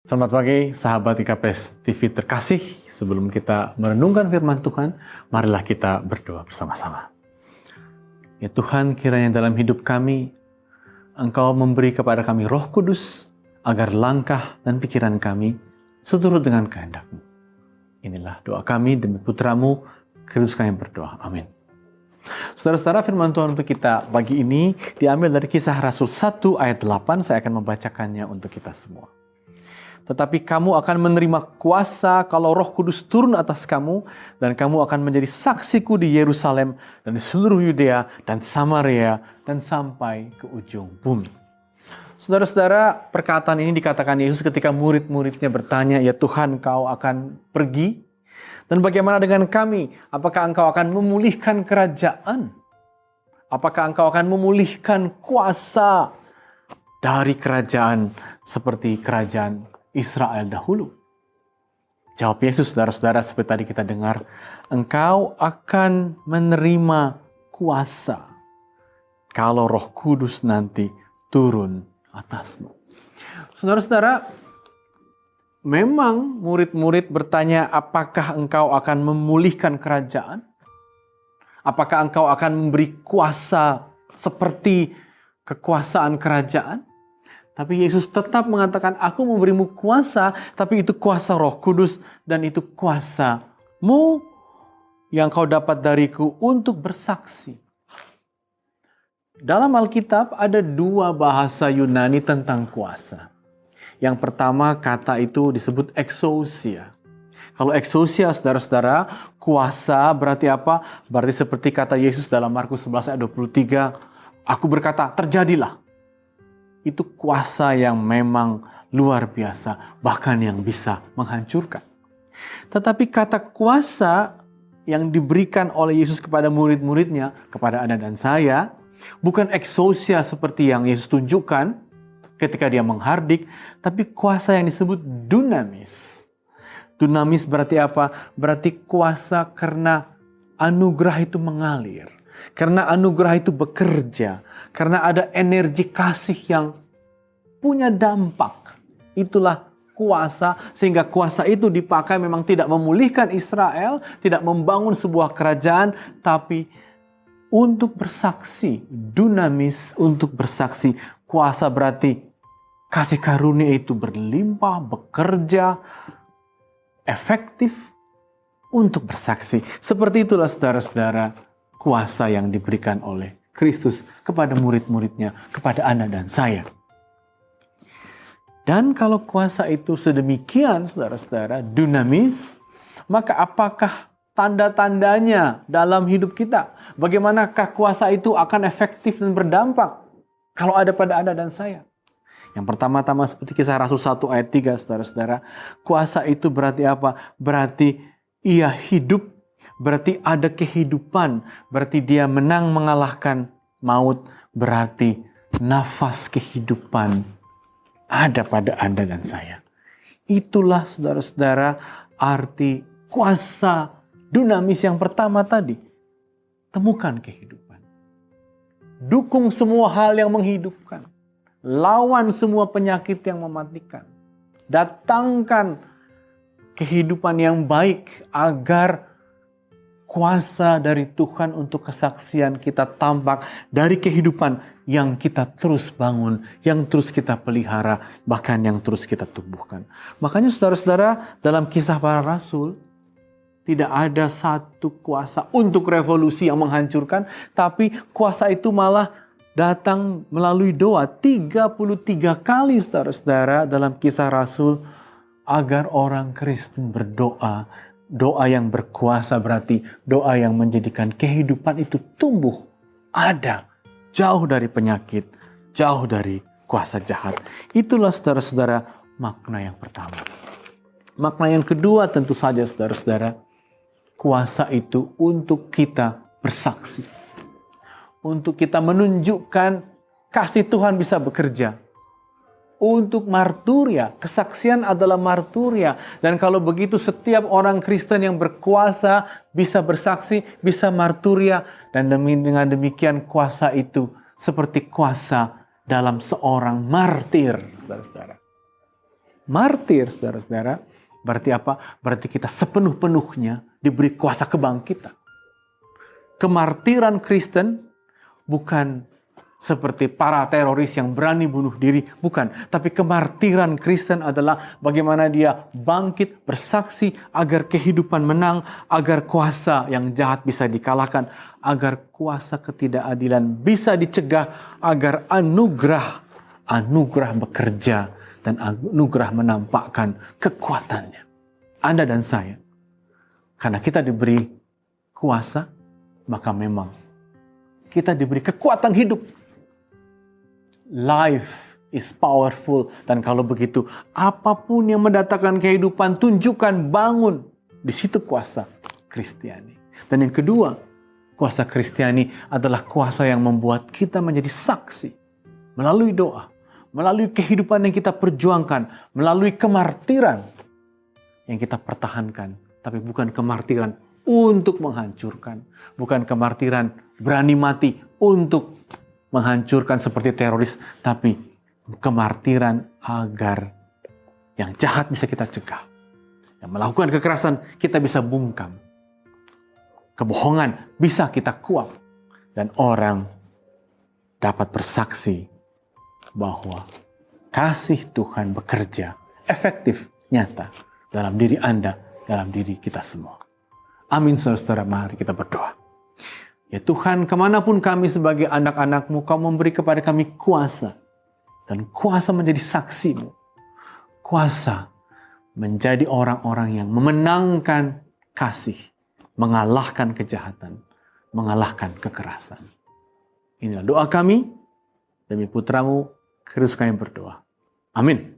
Selamat pagi, sahabat IKPS TV terkasih. Sebelum kita merenungkan firman Tuhan, marilah kita berdoa bersama-sama. Ya Tuhan, kiranya dalam hidup kami, Engkau memberi kepada kami Roh Kudus, agar langkah dan pikiran kami seturut dengan kehendak-Mu. Inilah doa kami demi Putra-Mu, Kristus kami berdoa. Amin. Saudara-saudara, firman Tuhan untuk kita pagi ini diambil dari Kisah Rasul 1 ayat 8. Saya akan membacakannya untuk kita semua. Tetapi kamu akan menerima kuasa kalau Roh Kudus turun atas kamu, dan kamu akan menjadi saksiku di Yerusalem dan di seluruh Yudea dan Samaria dan sampai ke ujung bumi. Saudara-saudara, perkataan ini dikatakan Yesus ketika murid-muridnya bertanya, "Ya Tuhan, Kau akan pergi? Dan bagaimana dengan kami? Apakah Engkau akan memulihkan kerajaan? Apakah Engkau akan memulihkan kuasa dari kerajaan seperti kerajaan Israel dahulu?" Jawab Yesus, saudara-saudara, seperti tadi kita dengar, "Engkau akan menerima kuasa kalau Roh Kudus nanti turun atasmu." Saudara-saudara, memang murid-murid bertanya, apakah engkau akan memulihkan kerajaan? Apakah engkau akan memberi kuasa seperti kekuasaan kerajaan? Tapi Yesus tetap mengatakan, aku memberimu kuasa, tapi itu kuasa Roh Kudus, dan itu kuasamu yang kau dapat dariku untuk bersaksi. Dalam Alkitab ada dua bahasa Yunani tentang kuasa. Yang pertama, kata itu disebut exousia. Kalau exousia, saudara-saudara, kuasa berarti apa? Berarti seperti kata Yesus dalam Markus 11 ayat 23, aku berkata, terjadilah. Itu kuasa yang memang luar biasa, bahkan yang bisa menghancurkan. Tetapi kata kuasa yang diberikan oleh Yesus kepada murid-muridnya, kepada Anda dan saya, bukan exousia seperti yang Yesus tunjukkan ketika dia menghardik, tapi kuasa yang disebut dunamis. Dunamis berarti apa? Berarti kuasa karena anugerah itu mengalir. Karena anugerah itu bekerja. Karena ada energi kasih yang punya dampak. Itulah kuasa. Sehingga kuasa itu dipakai memang tidak memulihkan Israel. Tidak membangun sebuah kerajaan. Tapi untuk bersaksi. Dunamis untuk bersaksi. Kuasa berarti kasih karunia itu berlimpah, bekerja, efektif untuk bersaksi. Seperti itulah saudara-saudara, kuasa yang diberikan oleh Kristus kepada murid-muridnya, kepada Anda dan saya. Dan kalau kuasa itu sedemikian, saudara-saudara, dunamis, maka apakah tanda-tandanya dalam hidup kita? Bagaimanakah kuasa itu akan efektif dan berdampak kalau ada pada Anda dan saya? Yang pertama-tama seperti Kisah Rasul 1 ayat 3, saudara-saudara, kuasa itu berarti apa? Berarti ia hidup. Berarti ada kehidupan, berarti dia menang mengalahkan maut, berarti nafas kehidupan ada pada Anda dan saya. Itulah saudara-saudara arti kuasa dunamis yang pertama tadi. Temukan kehidupan. Dukung semua hal yang menghidupkan. Lawan semua penyakit yang mematikan. Datangkan kehidupan yang baik agar kuasa dari Tuhan untuk kesaksian kita tampak dari kehidupan yang kita terus bangun, yang terus kita pelihara, bahkan yang terus kita tumbuhkan. Makanya saudara-saudara, dalam Kisah Para Rasul, tidak ada satu kuasa untuk revolusi yang menghancurkan, tapi kuasa itu malah datang melalui doa 33 kali saudara-saudara dalam Kisah Rasul, agar orang Kristen berdoa. Doa yang berkuasa berarti doa yang menjadikan kehidupan itu tumbuh, ada, jauh dari penyakit, jauh dari kuasa jahat. Itulah saudara-saudara makna yang pertama. Makna yang kedua tentu saja saudara-saudara, kuasa itu untuk kita bersaksi. Untuk kita menunjukkan kasih Tuhan bisa bekerja. Untuk marturia, kesaksian adalah marturia. Dan kalau begitu setiap orang Kristen yang berkuasa bisa bersaksi, bisa marturia. Dan dengan demikian kuasa itu seperti kuasa dalam seorang martir, saudara-saudara. martir, saudara-saudara, berarti apa? Berarti kita sepenuh-penuhnya diberi kuasa kebangkitan. Kemartiran Kristen bukan seperti para teroris yang berani bunuh diri, bukan. Tapi kemartiran Kristen adalah bagaimana dia bangkit, bersaksi agar kehidupan menang, agar kuasa yang jahat bisa dikalahkan, agar kuasa ketidakadilan bisa dicegah, agar anugerah bekerja dan anugerah menampakkan kekuatannya. Anda dan saya, karena kita diberi kuasa, maka memang kita diberi kekuatan hidup. Life is powerful. Dan kalau begitu, apapun yang mendatangkan kehidupan, tunjukkan, bangun. Di situ kuasa Kristiani. Dan yang kedua, kuasa Kristiani adalah kuasa yang membuat kita menjadi saksi. Melalui doa, melalui kehidupan yang kita perjuangkan, melalui kemartiran yang kita pertahankan. Tapi bukan kemartiran untuk menghancurkan. Bukan kemartiran berani mati untuk menghancurkan seperti teroris, tapi kemartiran agar yang jahat bisa kita cegah. Yang melakukan kekerasan kita bisa bungkam. Kebohongan bisa kita kuak. Dan orang dapat bersaksi bahwa kasih Tuhan bekerja efektif, nyata dalam diri Anda, dalam diri kita semua. Amin, saudara-saudara, mari kita berdoa. Ya Tuhan, kemanapun kami sebagai anak-anak-Mu, Kau memberi kepada kami kuasa. Dan kuasa menjadi saksi-Mu. Kuasa menjadi orang-orang yang memenangkan kasih. Mengalahkan kejahatan. Mengalahkan kekerasan. Inilah doa kami. Demi putra-Mu, Kristus kami berdoa. Amin.